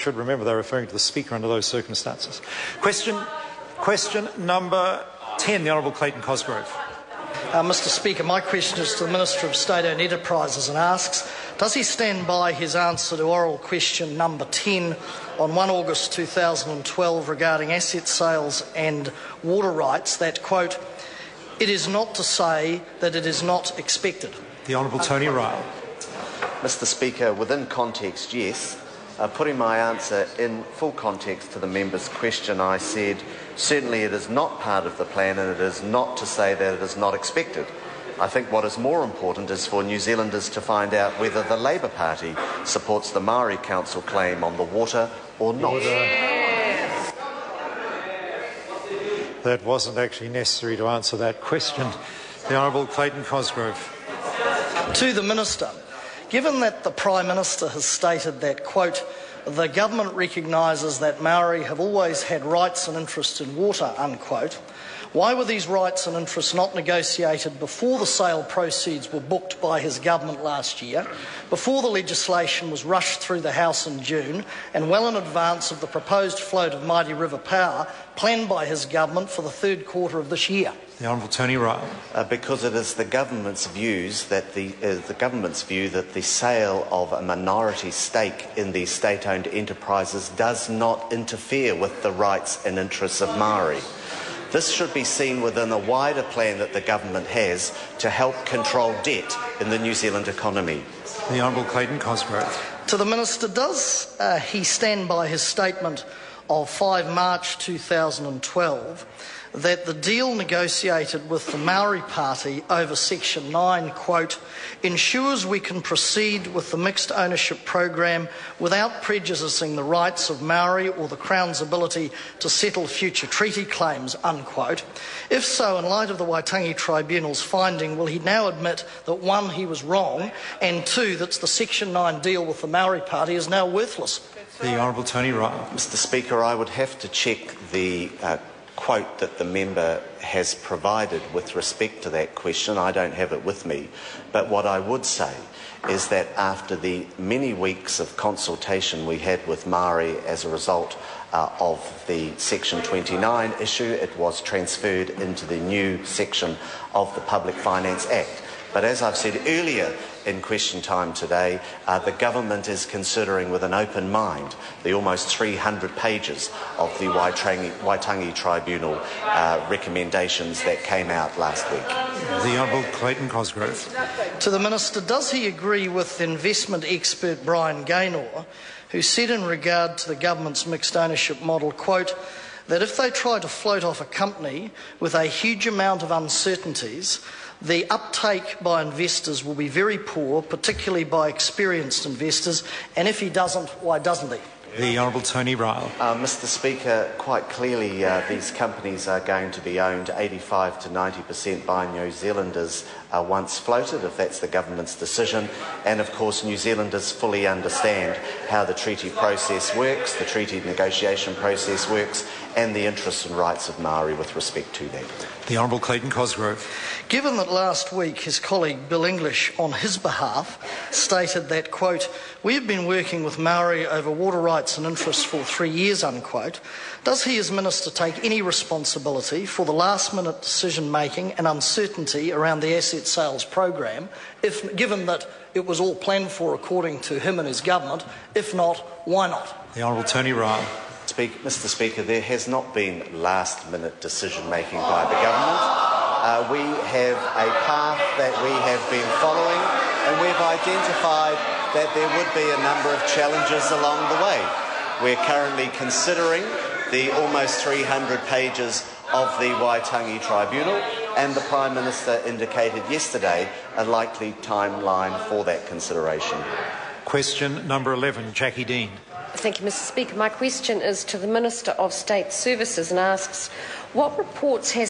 Should remember they're referring to the Speaker under those circumstances. Question number 10, the Honourable Clayton Cosgrove. Mr Speaker, my question is to the Minister of State-Owned Enterprises and asks, does he stand by his answer to oral question number 10 on 1 August 2012 regarding asset sales and water rights that, quote, it is not to say that it is not expected? The Honourable Tony Ryle. Mr Speaker, within context, yes. Putting my answer in full context to the member's question, I said, certainly it is not part of the plan and it is not to say that it is not expected. I think what is more important is for New Zealanders to find out whether the Labour Party supports the Maori Council claim on the water or not. That wasn't actually necessary to answer that question. The Honourable Clayton Cosgrove. To the Minister. Given that the Prime Minister has stated that, quote, the government recognises that Maori have always had rights and interests in water, unquote, why were these rights and interests not negotiated before the sale proceeds were booked by his government last year, before the legislation was rushed through the House in June, and well in advance of the proposed float of Mighty River Power planned by his government for the third quarter of this year? The Honourable Tony Ryle. Because it is the government's view that the sale of a minority stake in these state-owned enterprises does not interfere with the rights and interests of Maori. This should be seen within a wider plan that the government has to help control debt in the New Zealand economy. The Honourable Clayton Cosgrove. To the Minister, does he stand by his statement of 5 March 2012 that the deal negotiated with the Maori Party over Section 9, quote, ensures we can proceed with the mixed ownership program without prejudicing the rights of Maori or the Crown's ability to settle future treaty claims, unquote? If so, in light of the Waitangi Tribunal's finding, will he now admit that, one, he was wrong, and two, that the Section 9 deal with the Maori Party is now worthless? The Honourable Tony Ryle. Mr Speaker, I would have to check the quote that the member has provided with respect to that question. I don't have it with me, but what I would say is that after the many weeks of consultation we had with Maori as a result of the Section 29 issue, it was transferred into the new section of the Public Finance Act. But as I've said earlier in question time today, the government is considering with an open mind the almost 300 pages of the Waitangi Tribunal recommendations that came out last week. The Honourable Clayton Cosgrove. To the Minister, does he agree with investment expert Brian Gaynor, who said in regard to the government's mixed ownership model, quote, that if they try to float off a company with a huge amount of uncertainties, the uptake by investors will be very poor, particularly by experienced investors, and if he doesn't, why doesn't he? The Honourable Tony Ryle. Mr Speaker, quite clearly these companies are going to be owned 85 to 90% by New Zealanders once floated, if that's the government's decision. And of course New Zealanders fully understand how the treaty process works, the treaty negotiation process works, and the interests and rights of Maori with respect to that. The Honourable Clayton Cosgrove. Given that last week his colleague Bill English, on his behalf, stated that, quote, we have been working with Maori over water rights and interests for 3 years, unquote, does he as Minister take any responsibility for the last-minute decision-making and uncertainty around the asset sales program, given that it was all planned for according to him and his government? If not, why not? The Honourable Tony Ryle. Mr Speaker, there has not been last-minute decision-making by the government. We have a path that we have been following, and we've identified that there would be a number of challenges along the way. We're currently considering the almost 300 pages of the Waitangi Tribunal, and the Prime Minister indicated yesterday a likely timeline for that consideration. Question number 11, Jackie Dean. Thank you, Mr Speaker. My question is to the Minister of State Services and asks, what reports has